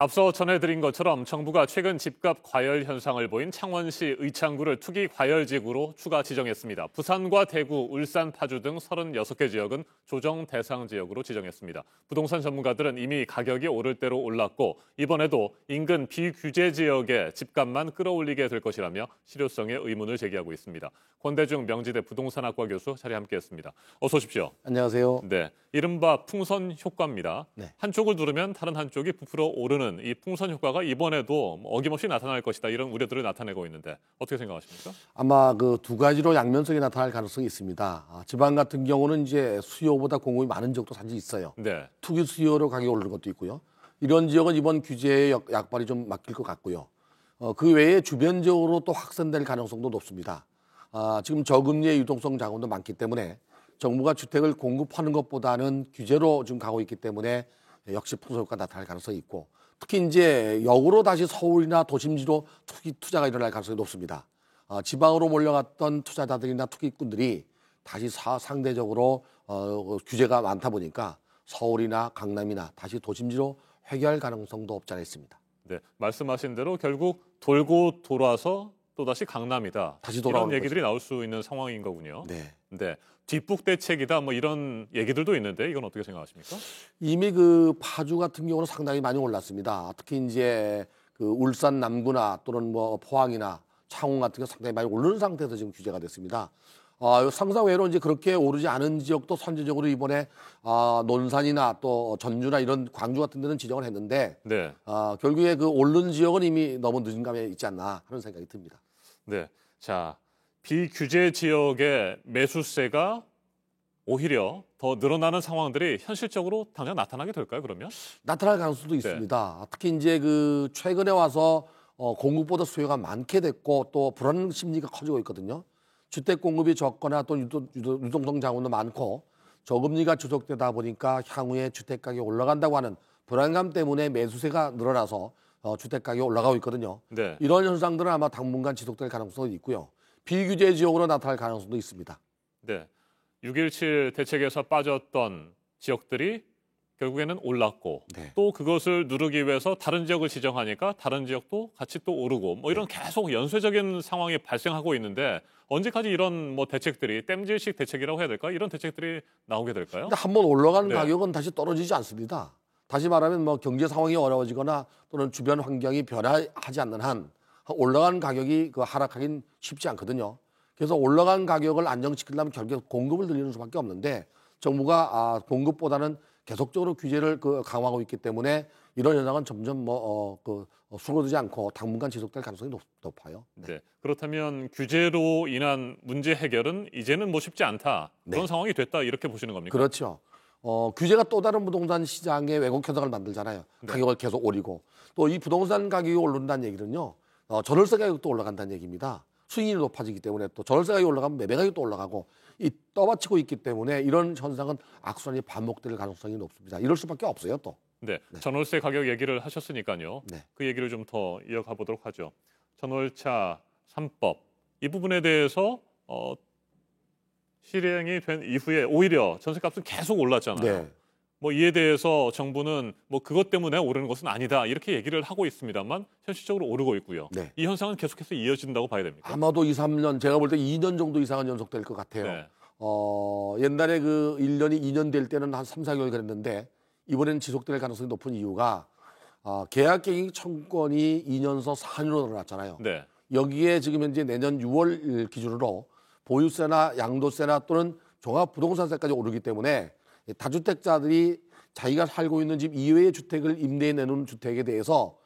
앞서 전해드린 것처럼 정부가 최근 집값 과열 현상을 보인 창원시 의창구를 투기 과열지구로 추가 지정했습니다. 부산과 대구, 울산, 파주 등 36개 지역은 조정 대상 지역으로 지정했습니다. 부동산 전문가들은 이미 가격이 오를 대로 올랐고 이번에도 인근 비규제 지역의 집값만 끌어올리게 될 것이라며 실효성에 의문을 제기하고 있습니다. 권대중 명지대 부동산학과 교수 자리에 함께했습니다. 어서 오십시오. 안녕하세요. 네, 이른바 풍선 효과입니다. 네. 한쪽을 누르면 다른 한쪽이 부풀어 오르는 이 풍선 효과가 이번에도 어김없이 나타날 것이다 이런 우려들을 나타내고 있는데 어떻게 생각하십니까? 아마 그 두 가지로 양면성이 나타날 가능성이 있습니다. 지방 같은 경우는 이제 수요보다 공급이 많은 지역도 사실 있어요. 네. 투기 수요로 가격이 오르는 것도 있고요. 이런 지역은 이번 규제의 약발이 좀 막힐 것 같고요. 그 외에 주변적으로 또 확산될 가능성도 높습니다. 지금 저금리의 유동성 자금도 많기 때문에 정부가 주택을 공급하는 것보다는 규제로 지금 가고 있기 때문에 역시 풍선 효과가 나타날 가능성이 있고 특히 이제 역으로 다시 서울이나 도심지로 투자가 일어날 가능성이 높습니다. 지방으로 몰려갔던 투자자들이나 투기꾼들이 다시 상대적으로 규제가 많다 보니까 서울이나 강남이나 다시 도심지로 회귀할 가능성도 없지 않아 있습니다. 네, 말씀하신 대로 결국 돌고 돌아서 또다시 강남이다. 다시 돌아오는 이런 얘기들이 나올 수 있는 상황인 거군요. 네. 네, 뒷북 대책이다 뭐 이런 얘기들도 있는데 이건 어떻게 생각하십니까? 이미 그 파주 같은 경우는 상당히 많이 올랐습니다. 특히 이제 그 울산 남구나 또는 뭐 포항이나 창원 같은 게 상당히 많이 오르는 상태에서 지금 규제가 됐습니다. 상상 외로 이제 그렇게 오르지 않은 지역도 선제적으로 이번에 논산이나 또 전주나 이런 광주 같은 데는 지정을 했는데 네. 결국에 그 오른 지역은 이미 너무 늦은 감에 있지 않나 하는 생각이 듭니다. 네, 자 비규제 지역의 매수세가 오히려 더 늘어나는 상황들이 현실적으로 당장 나타나게 될까요? 그러면? 나타날 가능성도 있습니다. 특히 이제 그 최근에 와서 공급보다 수요가 많게 됐고 또 불안 심리가 커지고 있거든요. 주택 공급이 적거나 또 유동성 자원도 많고 저금리가 지속되다 보니까 향후에 주택 가격이 올라간다고 하는 불안감 때문에 매수세가 늘어나서 주택 가격이 올라가고 있거든요. 네. 이런 현상들은 아마 당분간 지속될 가능성이 있고요. 비규제 지역으로 나타날 가능성도 있습니다. 네. 6.17 대책에서 빠졌던 지역들이 결국에는 올랐고 네. 또 그것을 누르기 위해서 다른 지역을 지정하니까 다른 지역도 같이 또 오르고 뭐 이런 계속 연쇄적인 상황이 발생하고 있는데 언제까지 이런 뭐 대책들이 땜질식 대책이라고 해야 될까? 이런 대책들이 나오게 될까요? 근데 한번 올라가는 네. 가격은 다시 떨어지지 않습니다. 다시 말하면 뭐 경제 상황이 어려워지거나 또는 주변 환경이 변화하지 않는 한 올라간 가격이 그 하락하긴 쉽지 않거든요. 그래서 올라간 가격을 안정시키려면 결국 공급을 늘리는 수밖에 없는데 정부가 공급보다는 계속적으로 규제를 강화하고 있기 때문에 이런 현상은 점점 수그러들지 않고 당분간 지속될 가능성이 높아요. 네. 그렇다면 규제로 인한 문제 해결은 이제는 뭐 쉽지 않다. 그런 네. 상황이 됐다 이렇게 보시는 겁니까? 그렇죠. 규제가 또 다른 부동산 시장에 왜곡 현상을 만들잖아요. 네. 가격을 계속 올리고 또 이 부동산 가격이 오른다는 얘기는요. 전월세 가격도 올라간다는 얘기입니다. 수익이 높아지기 때문에 또 전월세 가격이 올라가면 매매 가격도 올라가고 이 떠받치고 있기 때문에 이런 현상은 악순환이 반복될 가능성이 높습니다. 이럴 수밖에 없어요 또. 네. 전월세 가격 얘기를 하셨으니까요. 네. 그 얘기를 좀 더 이어가 보도록 하죠. 전월차 3법 이 부분에 대해서 실행이 된 이후에 오히려 전세값은 계속 올랐잖아요. 네. 뭐 이에 대해서 정부는 뭐 그것 때문에 오르는 것은 아니다 이렇게 얘기를 하고 있습니다만 현실적으로 오르고 있고요. 네. 이 현상은 계속해서 이어진다고 봐야 됩니까? 아마도 2, 3년 제가 볼 때 2년 정도 이상은 연속될 것 같아요. 네. 옛날에 그 1년이 2년 될 때는 한 3, 4개월 그랬는데 이번에는 지속될 가능성이 높은 이유가 계약갱이 청구권이 2년서 4년으로 늘어났잖아요. 네. 여기에 지금 현재 내년 6월 기준으로 보유세나 양도세나 또는 종합부동산세까지 오르기 때문에 다주택자들이 자기가 살고 있는 집 이외의 주택을 임대해 내놓은 주택에 대해서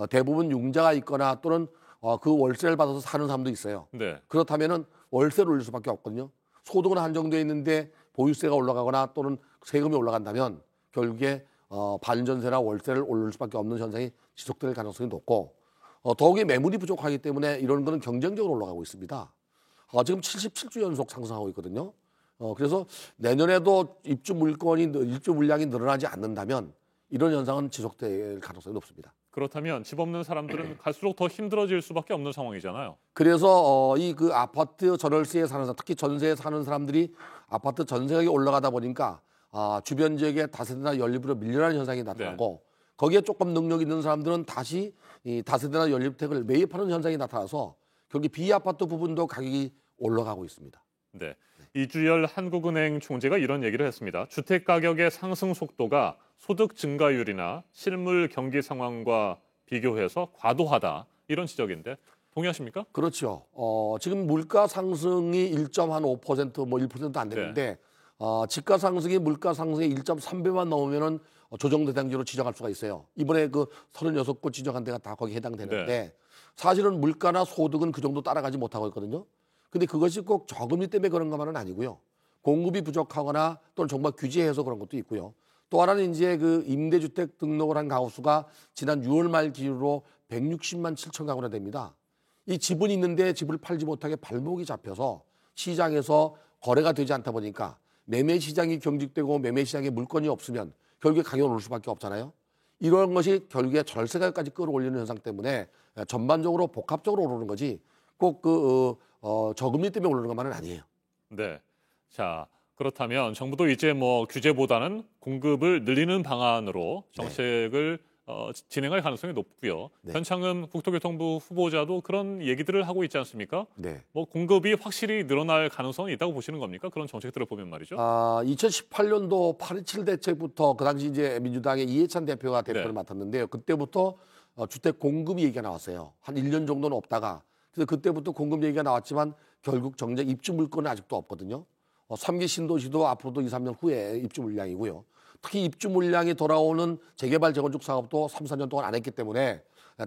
대부분 융자가 있거나 또는 그 월세를 받아서 사는 사람도 있어요. 네. 그렇다면은 월세를 올릴 수밖에 없거든요. 소득은 한정되어 있는데 보유세가 올라가거나 또는 세금이 올라간다면 결국에 반전세나 월세를 올릴 수밖에 없는 현상이 지속될 가능성이 높고 더욱이 매물이 부족하기 때문에 이런 거는 경쟁적으로 올라가고 있습니다. 지금 77주 연속 상승하고 있거든요. 그래서 내년에도 입주 물량이 늘어나지 않는다면 이런 현상은 지속될 가능성이 높습니다. 그렇다면 집 없는 사람들은 갈수록 더 힘들어질 수밖에 없는 상황이잖아요. 그래서 이 그 아파트 전월세에 사는 사람, 특히 전세에 사는 사람들이 아파트 전세 가격이 올라가다 보니까 주변 지역의 다세대나 연립으로 밀려나는 현상이 나타나고 거기에 조금 능력 있는 사람들은 다시 이 다세대나 연립주택을 매입하는 현상이 나타나서 결국 비아파트 부분도 가격이 올라가고 있습니다. 네. 이주열 한국은행 총재가 이런 얘기를 했습니다. 주택 가격의 상승 속도가 소득 증가율이나 실물 경기 상황과 비교해서 과도하다. 이런 지적인데 동의하십니까? 그렇죠. 지금 물가 상승이 1.5% 뭐 1%도 안 되는데 집가 상승이 물가 상승의 1.3배만 넘으면은 조정 대상지로 지정할 수가 있어요. 이번에 그 36곳 지정한 데가 다 거기에 해당되는데 사실은 물가나 소득은 그 정도 따라가지 못하고 있거든요. 근데 그것이 꼭 저금리 때문에 그런 것만은 아니고요. 공급이 부족하거나 또는 정말 규제해서 그런 것도 있고요. 또 하나는 이제 그 임대주택 등록을 한 가구 수가 지난 6월 말 기준으로 160만 7천 가구나 됩니다. 이 집은 있는데 집을 팔지 못하게 발목이 잡혀서 시장에서 거래가 되지 않다 보니까 매매 시장이 경직되고 매매 시장에 물건이 없으면 결국에 가격이 오를 수밖에 없잖아요. 이런 것이 결국에 절세 가격까지 끌어올리는 현상 때문에 전반적으로 복합적으로 오르는 거지 꼭 저금리 때문에 오르는 것만은 아니에요. 네. 자, 그렇다면 정부도 이제 뭐 규제보다는 공급을 늘리는 방안으로 정책을 진행할 가능성이 높고요. 네. 변창흠 국토교통부 후보자도 그런 얘기들을 하고 있지 않습니까? 네. 뭐 공급이 확실히 늘어날 가능성이 있다고 보시는 겁니까? 그런 정책들을 보면 말이죠. 2018년도 8.27 대책부터 그 당시 이제 민주당의 이해찬 대표가 대표를 맡았는데요. 그때부터 주택 공급 얘기가 나왔어요. 한 1년 정도는 없다가 그래서 그때부터 공급 얘기가 나왔지만 결국 정작 입주 물건은 아직도 없거든요. 3기 신도시도 앞으로도 2, 3년 후에 입주 물량이고요. 특히 입주 물량이 돌아오는 재개발 재건축 사업도 3, 4년 동안 안 했기 때문에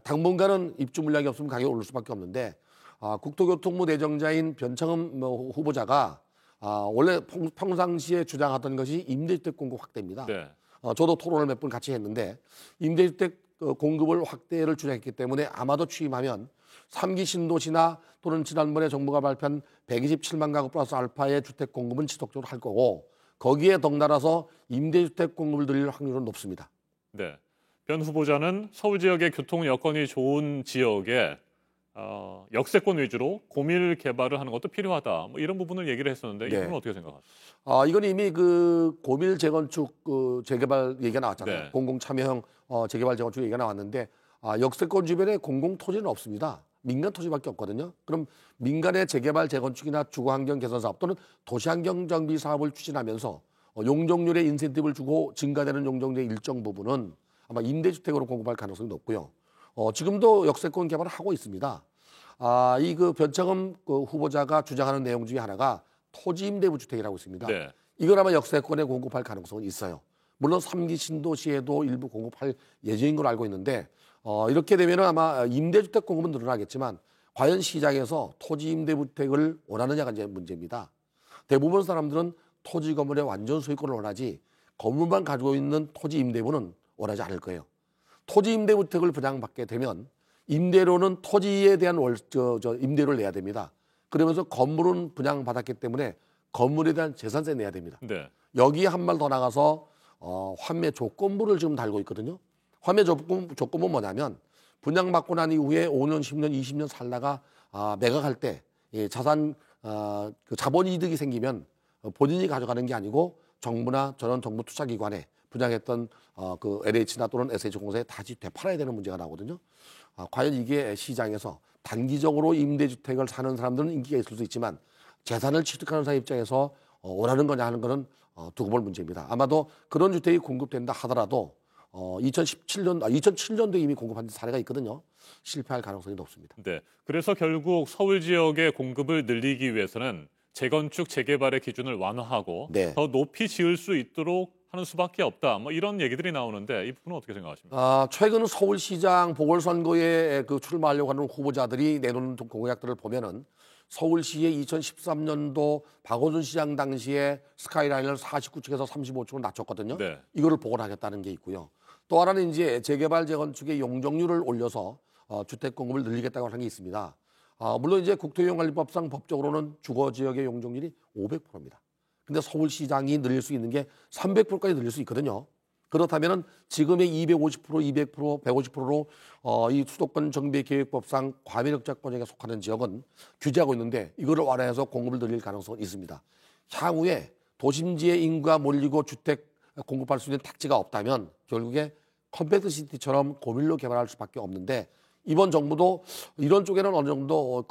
당분간은 입주 물량이 없으면 가격이 오를 수밖에 없는데 국토교통부 내정자인 변창흠 후보자가 원래 평상시에 주장하던 것이 임대주택 공급 확대입니다. 네. 저도 토론을 몇 번 같이 했는데 임대주택 공급을 확대를 주장했기 때문에 아마도 취임하면 3기 신도시나 또는 지난번에 정부가 발표한 127만 가구 플러스 알파의 주택 공급은 지속적으로 할 거고 거기에 덩달아서 임대주택 공급을 늘릴 확률은 높습니다. 네. 변 후보자는 서울 지역의 교통 여건이 좋은 지역에 역세권 위주로 고밀 개발을 하는 것도 필요하다. 뭐 이런 부분을 얘기를 했었는데 이 부분은 어떻게 생각하세요? 이건 이미 그 고밀 재건축 재개발 얘기가 나왔잖아요. 네. 공공 참여형 재개발 재건축 얘기가 나왔는데 역세권 주변에 공공 토지는 없습니다. 민간 토지밖에 없거든요. 그럼 민간의 재개발 재건축이나 주거환경 개선 사업 또는 도시환경 정비 사업을 추진하면서 용적률에 인센티브를 주고 증가되는 용적률의 일정 부분은 아마 임대주택으로 공급할 가능성이 높고요. 지금도 역세권 개발을 하고 있습니다. 이 그 변창흠 후보자가 주장하는 내용 중에 하나가 토지 임대부 주택이라고 있습니다. 네. 이걸 아마 역세권에 공급할 가능성은 있어요. 물론 3기 신도시에도 일부 공급할 예정인 걸로 알고 있는데 이렇게 되면 아마 임대주택 공급은 늘어나겠지만 과연 시장에서 토지 임대주택을 원하느냐가 이제 문제입니다. 대부분 사람들은 토지 건물의 완전 소유권을 원하지 건물만 가지고 있는 토지 임대부는 원하지 않을 거예요. 토지 임대주택을 분양받게 되면 임대료는 토지에 대한 임대료를 내야 됩니다. 그러면서 건물은 분양받았기 때문에 건물에 대한 재산세 내야 됩니다. 네. 여기에 한 발 더 나가서 환매 조건부를 지금 달고 있거든요. 환매 조건부는 뭐냐면 분양받고 난 이후에 5년, 10년, 20년 살다가 매각할 때 자산 그 자본 이득이 생기면 본인이 가져가는 게 아니고 정부나 저런 정부 투자기관에 분양했던 그 LH나 또는 SH공사에 다시 되팔아야 되는 문제가 나오거든요. 과연 이게 시장에서 단기적으로 임대주택을 사는 사람들은 인기가 있을 수 있지만 재산을 취득하는 사람 입장에서 원하는 거냐 하는 거는 두고 볼 문제입니다. 아마도 그런 주택이 공급된다 하더라도 2007년도 이미 공급한 사례가 있거든요. 실패할 가능성이 높습니다. 네. 그래서 결국 서울 지역의 공급을 늘리기 위해서는 재건축, 재개발의 기준을 완화하고 더 높이 지을 수 있도록 하는 수밖에 없다. 뭐 이런 얘기들이 나오는데 이 부분은 어떻게 생각하십니까? 최근 서울시장 보궐선거에 출마하려고 하는 후보자들이 내놓는 공약들을 보면은 서울시의 2013년도 박원순 시장 당시에 스카이라인을 49층에서 35층으로 낮췄거든요. 네. 이거를 복원하겠다는 게 있고요. 또 하나는 이제 재개발 재건축의 용적률을 올려서 주택 공급을 늘리겠다고 하는 게 있습니다. 물론 이제 국토이용관리법상 법적으로는 주거 지역의 용적률이 500%입니다. 근데 서울시장이 늘릴 수 있는 게 300%까지 늘릴 수 있거든요. 그렇다면은 지금의 250%, 200%, 150%로 이 수도권 정비계획법상 과밀역작권에 속하는 지역은 규제하고 있는데 이거를 완화해서 공급을 늘릴 가능성은 있습니다. 향후에 도심지에 인구가 몰리고 주택 공급할 수 있는 택지가 없다면 결국에 컴팩트 시티처럼 고밀로 개발할 수밖에 없는데 이번 정부도 이런 쪽에는 어느 정도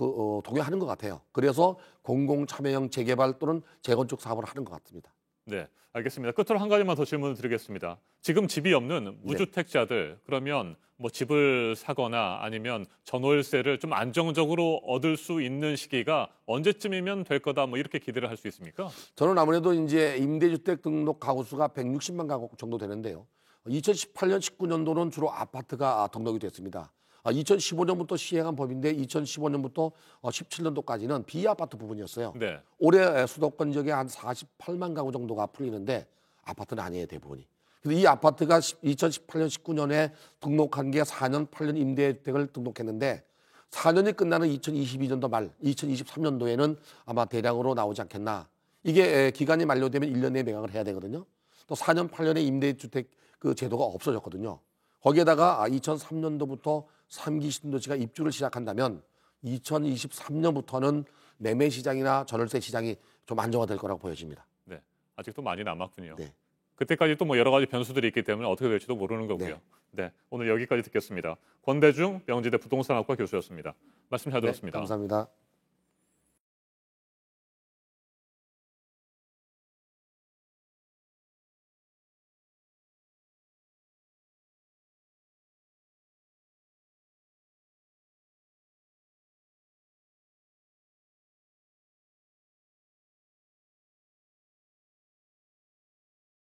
동의하는 것 같아요. 그래서 공공 참여형 재개발 또는 재건축 사업을 하는 것 같습니다. 네, 알겠습니다. 끝으로 한 가지만 더 질문을 드리겠습니다. 지금 집이 없는 무주택자들 그러면 뭐 집을 사거나 아니면 전월세를 좀 안정적으로 얻을 수 있는 시기가 언제쯤이면 될 거다 뭐 이렇게 기대를 할 수 있습니까? 저는 아무래도 이제 임대주택 등록 가구 수가 160만 가구 정도 되는데요. 2018년, 19년도는 주로 아파트가 등록이 됐습니다. 2015년부터 시행한 법인데 2015년부터 17년도까지는 비아파트 부분이었어요. 네. 올해 수도권 지역에 한 48만 가구 정도가 풀리는데 아파트는 아니에요, 대부분이. 근데 이 아파트가 2018년, 19년에 등록한 게 4년, 8년 임대주택을 등록했는데 4년이 끝나는 2022년도 말, 2023년도에는 아마 대량으로 나오지 않겠나. 이게 기간이 만료되면 1년 내에 매각을 해야 되거든요. 또 4년, 8년의 임대주택 그 제도가 없어졌거든요. 거기에다가 2003년도부터 3기 신도시가 입주를 시작한다면 2023년부터는 매매 시장이나 전월세 시장이 좀 안정화될 거라고 보여집니다. 네, 아직도 많이 남았군요. 네. 그때까지 또 뭐 여러 가지 변수들이 있기 때문에 어떻게 될지도 모르는 거고요. 네, 오늘 여기까지 듣겠습니다. 권대중 명지대 부동산학과 교수였습니다. 말씀 잘 네, 들었습니다. 감사합니다.